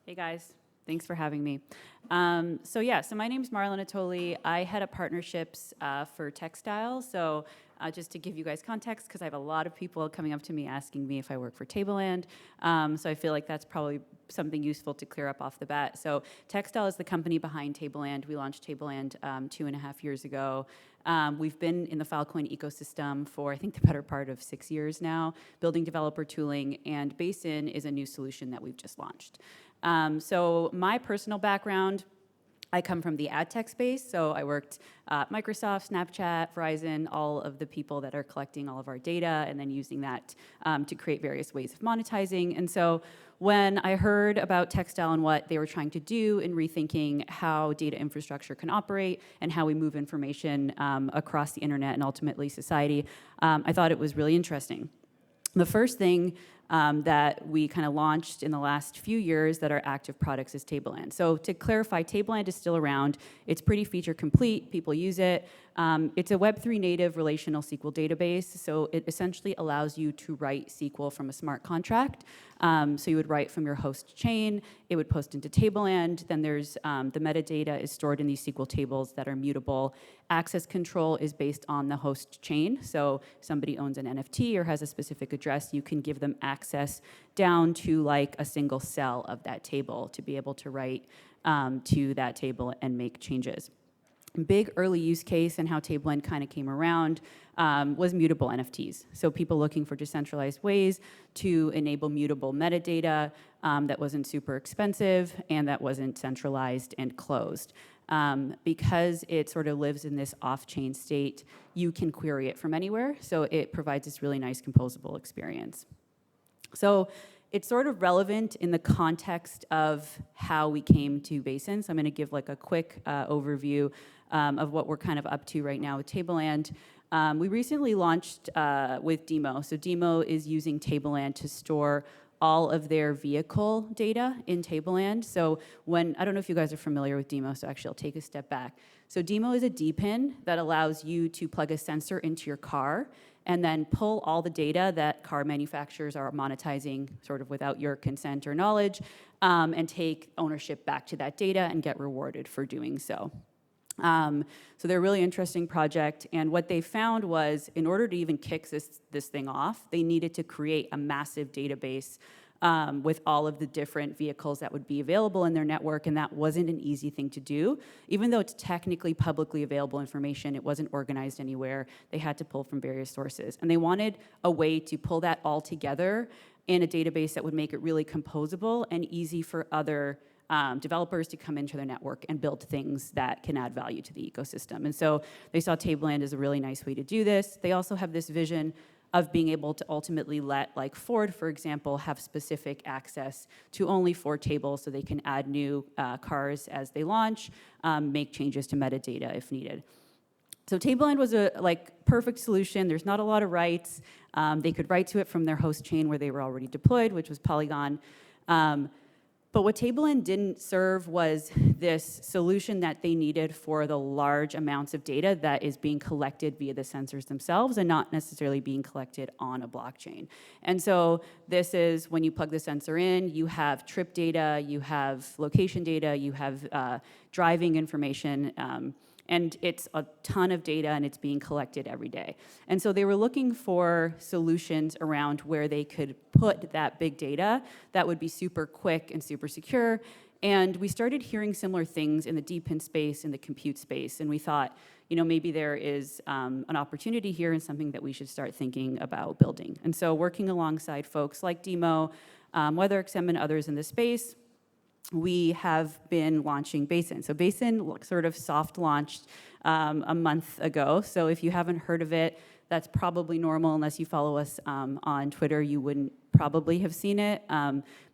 Hey guys, thanks for having me. So my name's Marla Natoli. I head up partnerships for Textile. So just to give you guys context, because I have a lot of people coming up to me asking me if I work for Tableland. So I feel like that's probably something useful to clear up off the bat. So Textile is the company behind Tableland. We launched Tableland 2.5 years ago. We've been in the Filecoin ecosystem for, I think, the better part of 6 years now, building developer tooling, and Basin is a new solution that we've just launched. So my personal background, I come from the ad tech space, so I worked at Microsoft, Snapchat, Verizon, all of the people that are collecting all of our data and then using that to create various ways of monetizing. And so when I heard about Textile and what they were trying to do in rethinking how data infrastructure can operate and how we move information across the internet and ultimately society, I thought it was really interesting. The first thing that we kind of launched in the last few years that are active products is Tableland. So to clarify, Tableland is still around. It's pretty feature complete. People use it. It's a Web3 native relational SQL database. So it essentially allows you to write SQL from a smart contract. So you would write from your host chain. It would post into Tableland. Then there's the metadata is stored in these SQL tables that are mutable. Access control is based on the host chain. So somebody owns an NFT or has a specific address, you can give them access down to like a single cell of that table to be able to write to that table and make changes. Big early use case and how Tableland kind of came around was mutable NFTs. So people looking for decentralized ways to enable mutable metadata that wasn't super expensive and that wasn't centralized and closed. Because it sort of lives in this off-chain state, you can query it from anywhere, so it provides this really nice composable experience. So it's sort of relevant in the context of how we came to Basin. So I'm going to give like a quick overview of what we're kind of up to right now with Tableland. We recently launched with Demo. So Demo is using Tableland to store all of their vehicle data in Tableland. So I don't know if you guys are familiar with Demo, so actually I'll take a step back. So Demo is a DePIN that allows you to plug a sensor into your car and then pull all the data that car manufacturers are monetizing sort of without your consent or knowledge and take ownership back to that data and get rewarded for doing so. So they're a really interesting project, and what they found was in order to even kick this thing off, they needed to create a massive database with all of the different vehicles that would be available in their network, and that wasn't an easy thing to do. Even though it's technically publicly available information, it wasn't organized anywhere. They had to pull from various sources, and they wanted a way to pull that all together in a database that would make it really composable and easy for other developers to come into their network and build things that can add value to the ecosystem. And so they saw Tableland as a really nice way to do this. They also have this vision of being able to ultimately let, like Ford, for example, have specific access to only Ford tables so they can add new cars as they launch, make changes to metadata if needed. So Tableland was a perfect solution. There's not a lot of writes. They could write to it from their host chain where they were already deployed, which was Polygon. But what Tableland didn't serve was this solution that they needed for the large amounts of data that is being collected via the sensors themselves and not necessarily being collected on a blockchain. And so this is when you plug the sensor in, you have trip data, you have location data, you have driving information, and it's a ton of data and it's being collected every day. And so they were looking for solutions around where they could put that big data that would be super quick and super secure. And we started hearing similar things in the DePIN space, in the compute space, and we thought, maybe there is an opportunity here and something that we should start thinking about building. And so working alongside folks like Demo, WeatherXM, and others in the space, we have been launching Basin. So Basin sort of soft launched a month ago. So if you haven't heard of it, that's probably normal. Unless you follow us on Twitter, you wouldn't probably have seen it.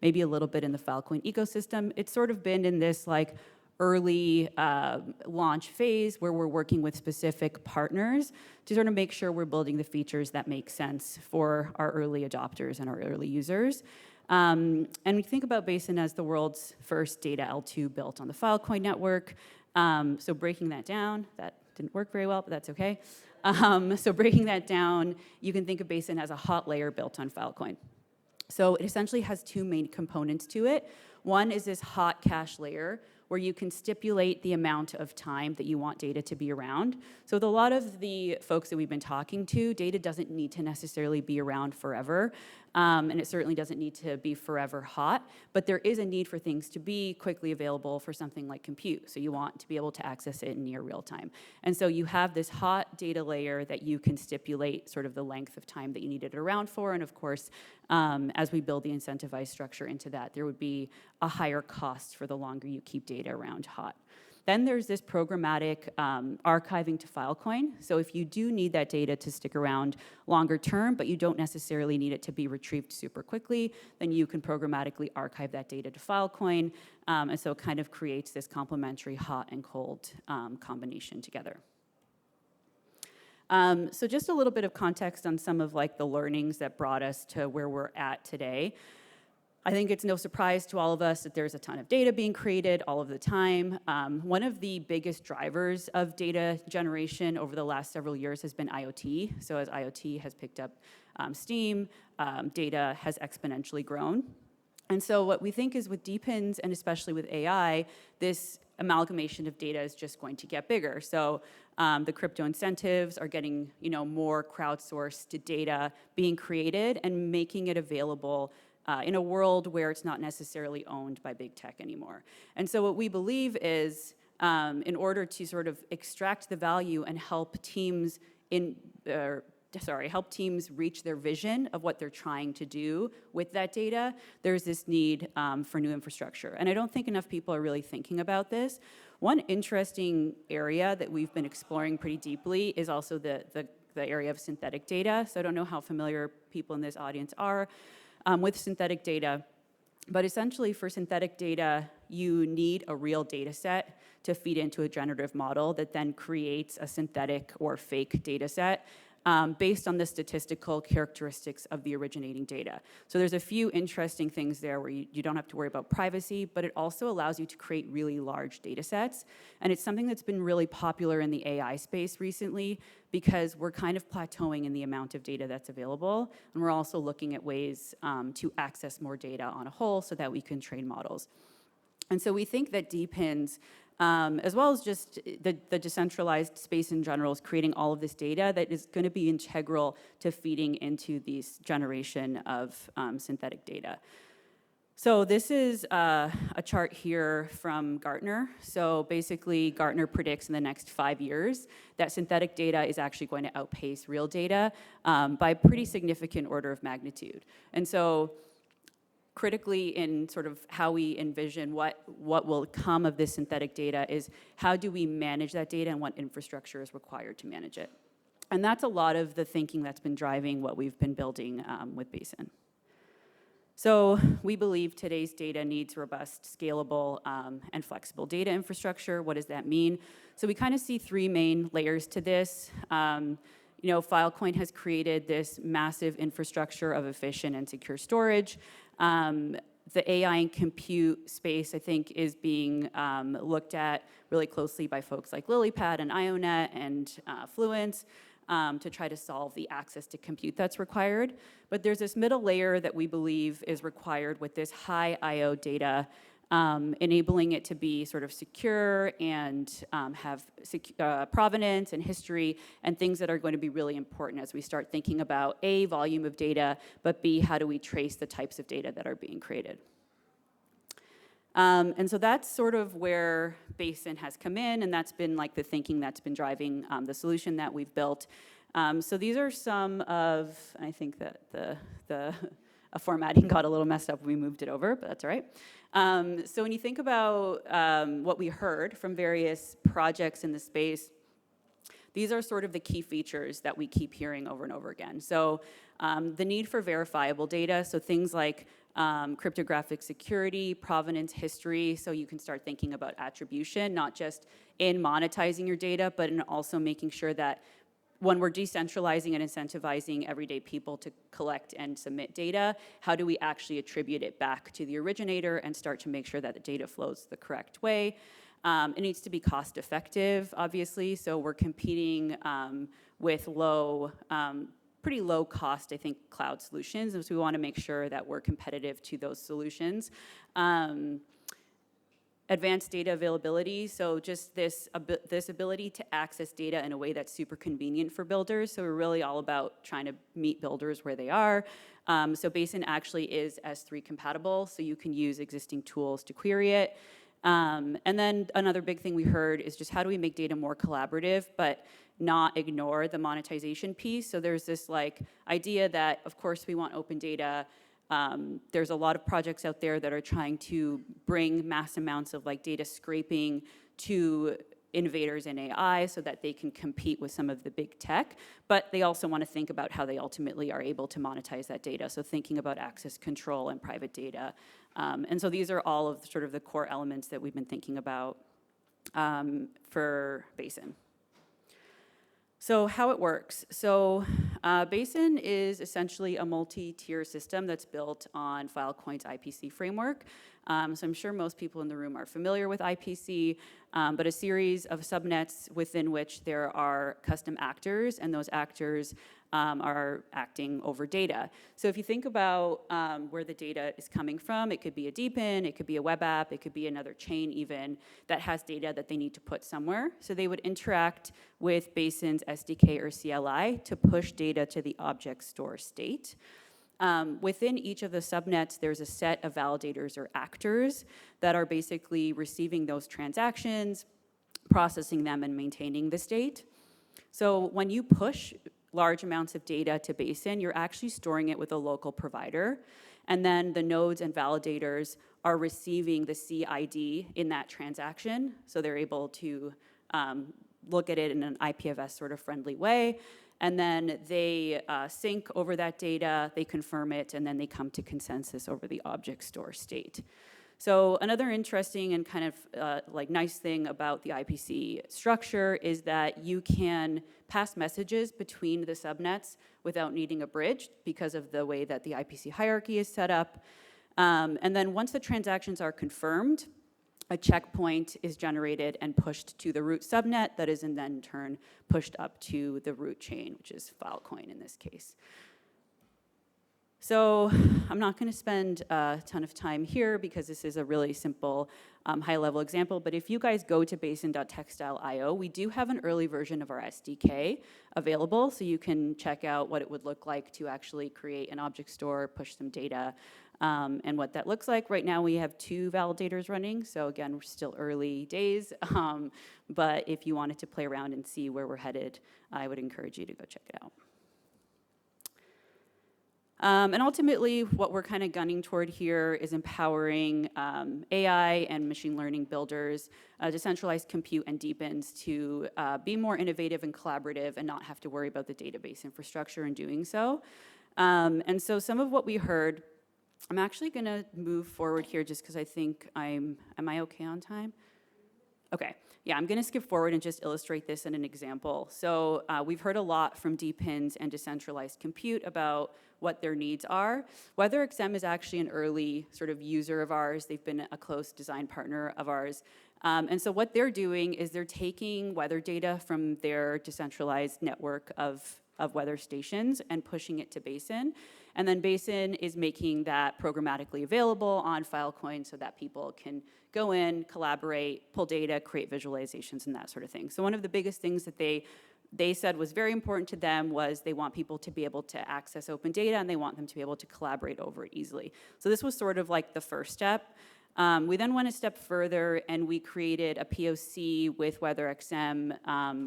Maybe a little bit in the Filecoin ecosystem. It's sort of been in this early launch phase where we're working with specific partners to sort of make sure we're building the features that make sense for our early adopters and our early users. And we think about Basin as the world's first data L2 built on the Filecoin network. So breaking that down, that didn't work very well, but that's okay. So breaking that down, you can think of Basin as a hot layer built on Filecoin. So it essentially has two main components to it. One is this hot cache layer, where you can stipulate the amount of time that you want data to be around. So with a lot of the folks that we've been talking to, data doesn't need to necessarily be around forever, and it certainly doesn't need to be forever hot, but there is a need for things to be quickly available for something like compute. So you want to be able to access it in near real time. And so you have this hot data layer that you can stipulate sort of the length of time that you need it around for, and of course, as we build the incentivized structure into that, there would be a higher cost for the longer you keep data around hot. Then there's this programmatic archiving to Filecoin. So if you do need that data to stick around longer term, but you don't necessarily need it to be retrieved super quickly, then you can programmatically archive that data to Filecoin. And so it kind of creates this complementary hot and cold combination together. So just a little bit of context on some of like the learnings that brought us to where we're at today. I think it's no surprise to all of us that there's a ton of data being created all of the time. One of the biggest drivers of data generation over the last several years has been IoT. So as IoT has picked up steam, data has exponentially grown. And so what we think is with DePINs, and especially with AI, this amalgamation of data is just going to get bigger. So the crypto incentives are getting more crowdsourced data being created and making it available in a world where it's not necessarily owned by big tech anymore. And so what we believe is in order to sort of extract the value and help teams help teams reach their vision of what they're trying to do with that data, there's this need for new infrastructure. And I don't think enough people are really thinking about this. One interesting area that we've been exploring pretty deeply is also the area of synthetic data. So I don't know how familiar people in this audience are with synthetic data, but essentially for synthetic data, you need a real data set to feed into a generative model that then creates a synthetic or fake data set based on the statistical characteristics of the originating data. So there's a few interesting things there where you don't have to worry about privacy, but it also allows you to create really large data sets. And it's something that's been really popular in the AI space recently because we're kind of plateauing in the amount of data that's available. And we're also looking at ways to access more data on a whole so that we can train models. And so we think that DePINs, as well as just the decentralized space in general, is creating all of this data that is going to be integral to feeding into this generation of synthetic data. So this is a chart here from Gartner. So basically, Gartner predicts in the next 5 years that synthetic data is actually going to outpace real data by a pretty significant order of magnitude. And so critically in sort of how we envision what will come of this synthetic data is how do we manage that data and what infrastructure is required to manage it. And that's a lot of the thinking that's been driving what we've been building with Basin. So we believe today's data needs robust, scalable, and flexible data infrastructure. What does that mean? So we kind of see three main layers to this. Filecoin has created this massive infrastructure of efficient and secure storage. The AI and compute space, I think, is being looked at really closely by folks like LilyPad and IONET and Fluence to try to solve the access to compute that's required. But there's this middle layer that we believe is required with this high I/O data, enabling it to be sort of secure and have provenance and history and things that are going to be really important as we start thinking about A, volume of data, but B, how do we trace the types of data that are being created. And so that's sort of where Basin has come in, and that's been like the thinking that's been driving the solution that we've built. So these are some of, I think that the formatting got a little messed up when we moved it over, but that's all right. So when you think about what we heard from various projects in the space, these are sort of the key features that we keep hearing over and over again. So the need for verifiable data, so things like cryptographic security, provenance history, so you can start thinking about attribution, not just in monetizing your data, but in also making sure that when we're decentralizing and incentivizing everyday people to collect and submit data, how do we actually attribute it back to the originator and start to make sure that the data flows the correct way? It needs to be cost effective, obviously, so we're competing with low pretty low cost, I think, cloud solutions. And so we want to make sure that we're competitive to those solutions. Advanced data availability, so just this ability to access data in a way that's super convenient for builders. So we're really all about trying to meet builders where they are. So Basin actually is S3 compatible, so you can use existing tools to query it. And then another big thing we heard is just how do we make data more collaborative, but not ignore the monetization piece. So there's this like idea that, of course, we want open data. There's a lot of projects out there that are trying to bring mass amounts of like data scraping to innovators in AI so that they can compete with some of the big tech, but they also want to think about how they ultimately are able to monetize that data. So thinking about access control and private data. And so these are all of sort of the core elements that we've been thinking about for Basin. So how it works. So Basin is essentially a multi-tier system that's built on Filecoin's IPC framework. So I'm sure most people in the room are familiar with IPC, but a series of subnets within which there are custom actors, and those actors are acting over data. So if you think about where the data is coming from, it could be a DePIN, it could be a web app, it could be another chain even that has data that they need to put somewhere. So they would interact with Basin's SDK or CLI to push data to the object store state. Within each of the subnets, there's a set of validators or actors that are basically receiving those transactions, processing them, and maintaining the state. So when you push large amounts of data to Basin, you're actually storing it with a local provider. And then the nodes and validators are receiving the CID in that transaction. So they're able to look at it in an IPFS sort of friendly way. And then they sync over that data, they confirm it, and then they come to consensus over the object store state. So another interesting and kind of like nice thing about the IPC structure is that you can pass messages between the subnets without needing a bridge because of the way that the IPC hierarchy is set up. And then once the transactions are confirmed, a checkpoint is generated and pushed to the root subnet that is in then in turn pushed up to the root chain, which is Filecoin in this case. So I'm not going to spend a ton of time here because this is a really simple high-level example, but if you guys go to basin.textile.io, we do have an early version of our SDK available, so you can check out what it would look like to actually create an object store, push some data, and what that looks like. Right now we have 2 validators running, so again, we're still early days, but if you wanted to play around and see where we're headed, I would encourage you to go check it out. And ultimately, what we're kind of gunning toward here is empowering AI and machine learning builders, decentralized compute and DePINs to be more innovative and collaborative and not have to worry about the database infrastructure in doing so. And so some of what we heard, I'm actually going to move forward here just because I think am I okay on time? Okay, yeah, I'm going to skip forward and just illustrate this in an example. So we've heard a lot from DePINs and decentralized compute about what their needs are. WeatherXM is actually an early sort of user of ours. They've been a close design partner of ours. And so what they're doing is they're taking weather data from their decentralized network of weather stations and pushing it to Basin. And then Basin is making that programmatically available on Filecoin so that people can go in, collaborate, pull data, create visualizations, and that sort of thing. So one of the biggest things that they said was very important to them was they want people to be able to access open data and they want them to be able to collaborate over it easily. So this was sort of like the first step. We then went a step further and we created a POC with WeatherXM.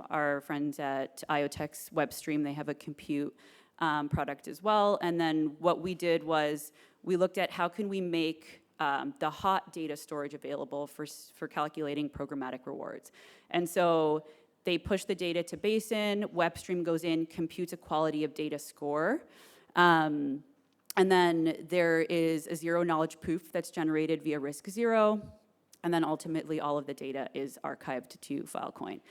Our friends at IoTech's WebStream, they have a compute product as well. And then what we did was we looked at how can we make the hot data storage available for calculating programmatic rewards. And so they push the data to Basin, WebStream goes in, computes a quality of data score. And then there is a zero knowledge proof that's generated via risk zero. And then ultimately all of the data is archived to Filecoin.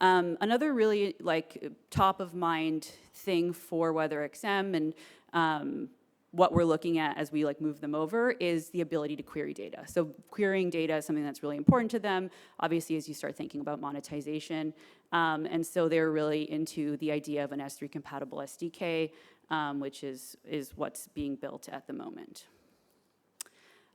Another really like top of mind thing for WeatherXM and what we're looking at as we like move them over is the ability to query data. So querying data is something that's really important to them, obviously, as you start thinking about monetization. And so they're really into the idea of an S3 compatible SDK which is what's being built at the moment.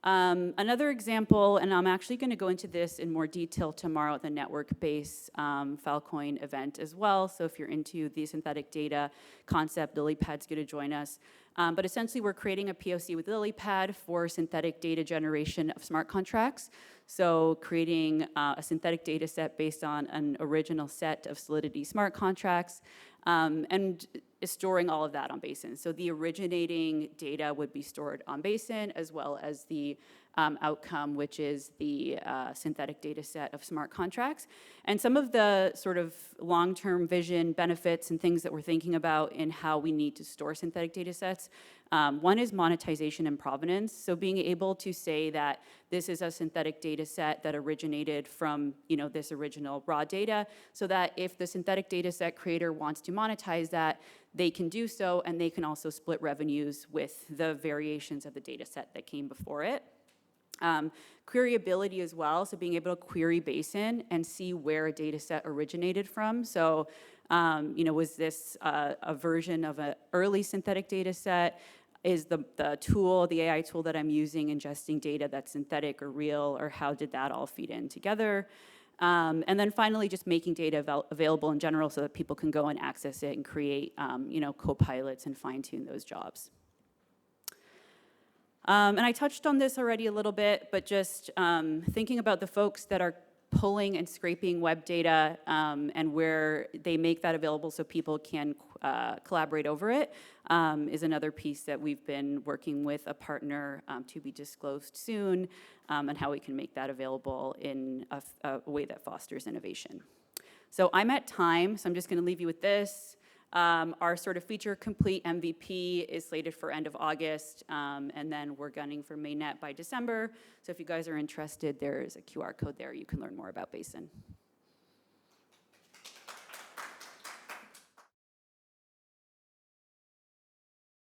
Another example, and I'm actually going to go into this in more detail tomorrow at the network-based Filecoin event as well. So if you're into the synthetic data concept, LilyPad's going to join us. But essentially, we're creating a POC with LilyPad for synthetic data generation of smart contracts. So creating a synthetic data set based on an original set of Solidity smart contracts, and is storing all of that on Basin. So the originating data would be stored on Basin, as well as the outcome, which is the synthetic data set of smart contracts. And some of the sort of long-term vision benefits and things that we're thinking about in how we need to store synthetic data sets. One is monetization and provenance. So being able to say that this is a synthetic data set that originated from, this original raw data, so that if the synthetic data set creator wants to monetize that, they can do so, and they can also split revenues with the variations of the data set that came before it. Queryability as well, so being able to query Basin and see where a data set originated from. So, was this a version of an early synthetic data set? Is the AI tool that I'm using ingesting data that's synthetic or real, or how did that all feed in together? And then finally, just making data available in general so that people can go and access it and create, co-pilots and fine-tune those jobs. And I touched on this already a little bit, but just thinking about the folks that are pulling and scraping web data and where they make that available so people can collaborate over it is another piece that we've been working with a partner to be disclosed soon, and how we can make that available in a way that fosters innovation. So I'm at time, so I'm just going to leave you with this. Our sort of feature complete MVP is slated for end of August, and then we're gunning for mainnet by December. So if you guys are interested, there's a QR code there. You can learn more about Basin.